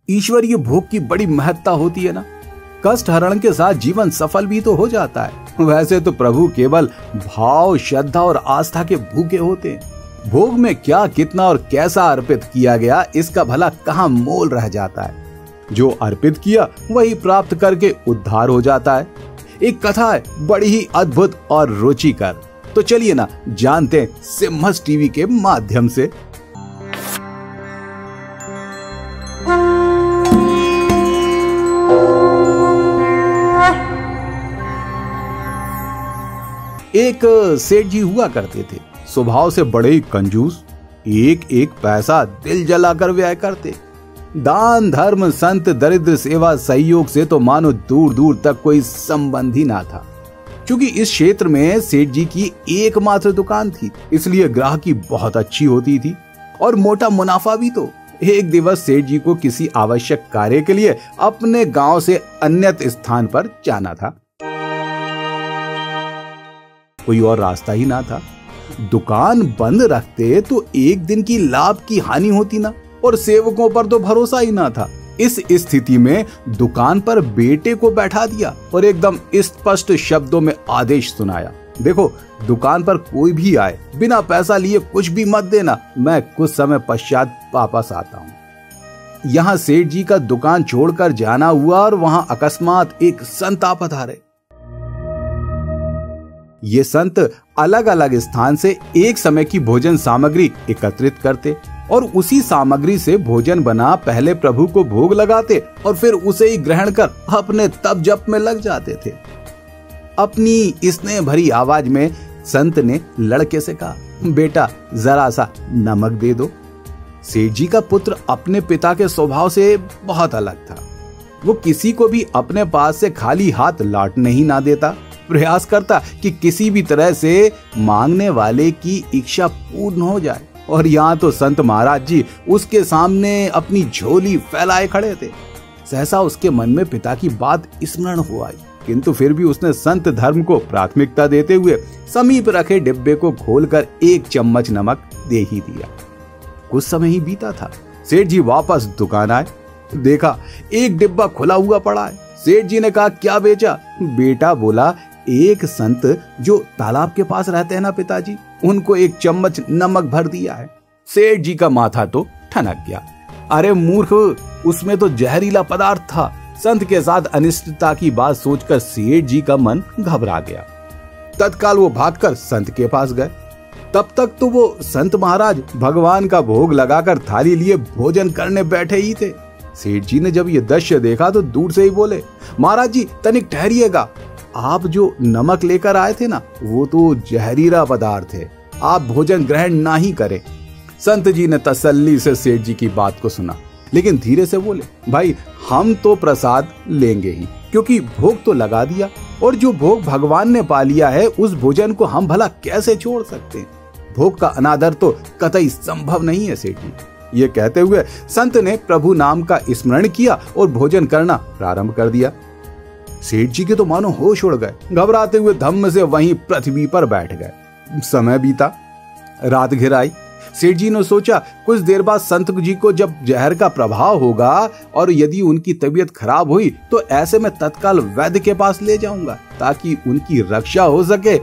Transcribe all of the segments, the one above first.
ईश्वरीय भोग की बड़ी महत्ता होती है ना। कष्ट हरण के साथ जीवन सफल भी तो हो जाता है। वैसे तो प्रभु केवल भाव, श्रद्धा और आस्था के भूखे होते हैं। भोग में क्या, कितना और कैसा अर्पित किया गया, इसका भला कहाँ मोल रह जाता है। जो अर्पित किया वही प्राप्त करके उद्धार हो जाता है। एक कथा है बड़ी ही अद्भुत और रुचिकर। तो चलिए ना जानते हैं सिम्हस टीवी के माध्यम से। एक सेठ जी हुआ करते थे, स्वभाव से बड़े ही कंजूस। एक एक पैसा दिल जलाकर व्यय करते। दान, धर्म, संत, दरिद्र सेवा, सहयोग से तो मानो दूर दूर तक कोई संबंध ही ना था। क्योंकि इस क्षेत्र में सेठ जी की एकमात्र दुकान थी, इसलिए ग्राहकी बहुत अच्छी होती थी और मोटा मुनाफा भी। तो एक दिवस सेठ जी को किसी आवश्यक कार्य के लिए अपने गांव से अन्यत्र स्थान पर जाना था। कोई और रास्ता ही ना था। दुकान बंद रखते तो एक दिन की लाभ की हानि होती ना, और सेवकों पर तो भरोसा ही ना था। इस स्थिति में दुकान पर बेटे को बैठा दिया और एकदम स्पष्ट शब्दों में आदेश सुनाया, देखो दुकान पर कोई भी आए बिना पैसा लिए कुछ भी मत देना, मैं कुछ समय पश्चात वापस आता हूँ। यहाँ सेठ जी का दुकान छोड़कर जाना हुआ और वहां अकस्मात एक संत आ पधारे। ये संत अलग अलग स्थान से एक समय की भोजन सामग्री एकत्रित करते और उसी सामग्री से भोजन बना पहले प्रभु को भोग लगाते और फिर उसे ही ग्रहण कर अपने तप जप में लग जाते थे। अपनी स्नेह भरी आवाज में संत ने लड़के से कहा, बेटा जरा सा नमक दे दो। सेठ जी का पुत्र अपने पिता के स्वभाव से बहुत अलग था। वो किसी को भी अपने पास से खाली हाथ लौटने ही ना देता। प्रयास करता कि किसी भी तरह से मांगने वाले की इच्छा पूर्ण हो जाए। और यहाँ तो संत महाराज जी उसके सामने अपनी झोली फैलाए खड़े थे। सहसा उसके मन में पिता की बात स्मरण हो आई, किंतु फिर भी उसने संत धर्म को प्राथमिकता देते हुए समीप रखे डिब्बे को खोलकर एक चम्मच नमक दे ही दिया। कुछ समय ही बीता था। सेठ जी वापस दुकान आए, देखा एक डिब्बा खुला हुआ पड़ा है। सेठ जी ने कहा, क्या बेचा? बेटा बोला, एक संत जो तालाब के पास रहते हैं ना पिताजी, उनको एक चम्मच नमक भर दिया है। सेठ जी का माथा तो ठनक गया। अरे मूर्ख, उसमें तो जहरीला पदार्थ था। संत के साथ अनिष्टता की बात सोचकर सेठ जी का मन घबरा गया। तत्काल वो भागकर संत के पास गए। तब तक तो वो संत महाराज भगवान का भोग लगाकर थाली लिए भोजन करने बैठे ही थे। सेठ जी ने जब ये दृश्य देखा तो दूर से ही बोले, महाराज जी तनिक ठहरिएगा, आप जो नमक लेकर आए थे ना, वो तो जहरीला पदार्थ है, आप भोजन ग्रहण ना ही करें। संत जी ने तसल्ली से सेठ जी की बात को सुना, लेकिन धीरे से बोले, भाई हम तो प्रसाद लेंगे ही, क्योंकि भोग तो लगा दिया, और जो भोग भगवान ने पा लिया है उस भोजन को हम भला कैसे छोड़ सकते हैं? भोग का अनादर तो कतई संभव नहीं है सेठ जी। ये कहते हुए संत ने प्रभु नाम का स्मरण किया और भोजन करना प्रारंभ कर दिया। सेठ जी के तो मानो होश उड़ गए। घबराते हुए धम्म से वहीं पृथ्वी पर बैठ गए। समय बीता, रात घिर आई। सेठ जी ने सोचा, कुछ देर बाद संत जी को जब जहर का प्रभाव होगा और यदि उनकी तबीयत खराब हुई तो ऐसे में तत्काल वैद्य के पास ले जाऊंगा ताकि उनकी रक्षा हो सके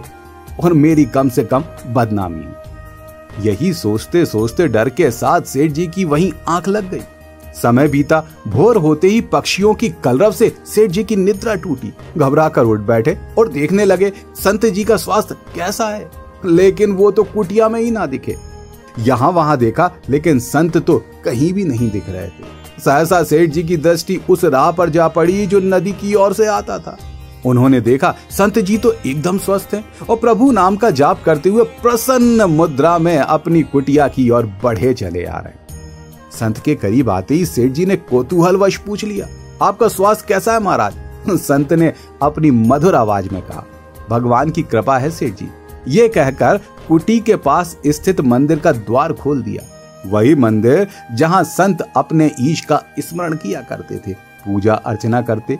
और मेरी कम से कम बदनामी हो। यही सोचते सोचते डर के साथ सेठ जी की वहीं आंख लग गई। समय बीता, भोर होते ही पक्षियों की कलरव से सेठ जी की निद्रा टूटी। घबराकर उठ बैठे और देखने लगे संत जी का स्वास्थ्य कैसा है, लेकिन वो तो कुटिया में ही ना दिखे। यहाँ वहां देखा, लेकिन संत तो कहीं भी नहीं दिख रहे थे। सहसा सेठ जी की दृष्टि उस राह पर जा पड़ी जो नदी की ओर से आता था। उन्होंने देखा संत जी तो एकदम स्वस्थ हैं और प्रभु नाम का जाप करते हुए प्रसन्न मुद्रा में अपनी कुटिया की ओर बढ़े चले आ रहे। संत के करीब आते ही सेठ जी ने कौतूहलवश पूछ लिया, आपका स्वास्थ्य कैसा है महाराज? संत ने अपनी मधुर आवाज में कहा, भगवान की कृपा है सेठ जी। ये कहकर कुटी के पास स्थित मंदिर का द्वार खोल दिया। वही मंदिर जहां संत अपने ईश का स्मरण किया करते थे, पूजा अर्चना करते।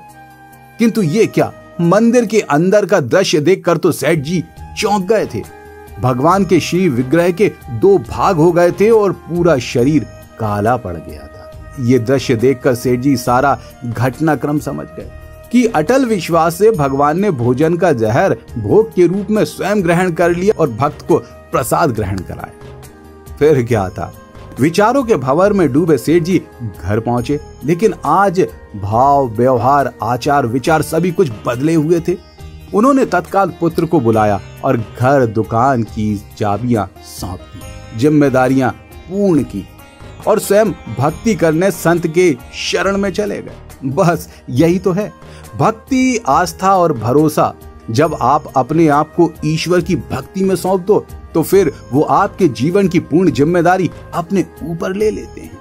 किंतु ये क्या, मंदिर के अंदर का दृश्य देखकर तो सेठ जी चौंक गए थे। भगवान के श्री विग्रह के दो भाग हो गए थे और पूरा शरीर काला पड़ गया था। ये दृश्य देखकर सेठ जी सारा घटनाक्रम समझ गए कि अटल विश्वास से भगवान ने भोजन का जहर भोग के रूप में स्वयं ग्रहण कर लिया और भक्त को प्रसाद ग्रहण कराया। फिर क्या था, विचारों के भंवर में डूबे सेठ जी घर पहुंचे, लेकिन आज भाव, व्यवहार, आचार, विचार सभी कुछ बदले हुए थे। उन्होंने तत्काल पुत्र को बुलाया और घर दुकान की चाबियां सौंप दी, जिम्मेदारियां पूर्ण की और स्वयं भक्ति करने संत के शरण में चले गए। बस यही तो है भक्ति, आस्था और भरोसा। जब आप अपने आप को ईश्वर की भक्ति में सौंप दो तो फिर वो आपके जीवन की पूर्ण जिम्मेदारी अपने ऊपर ले लेते हैं।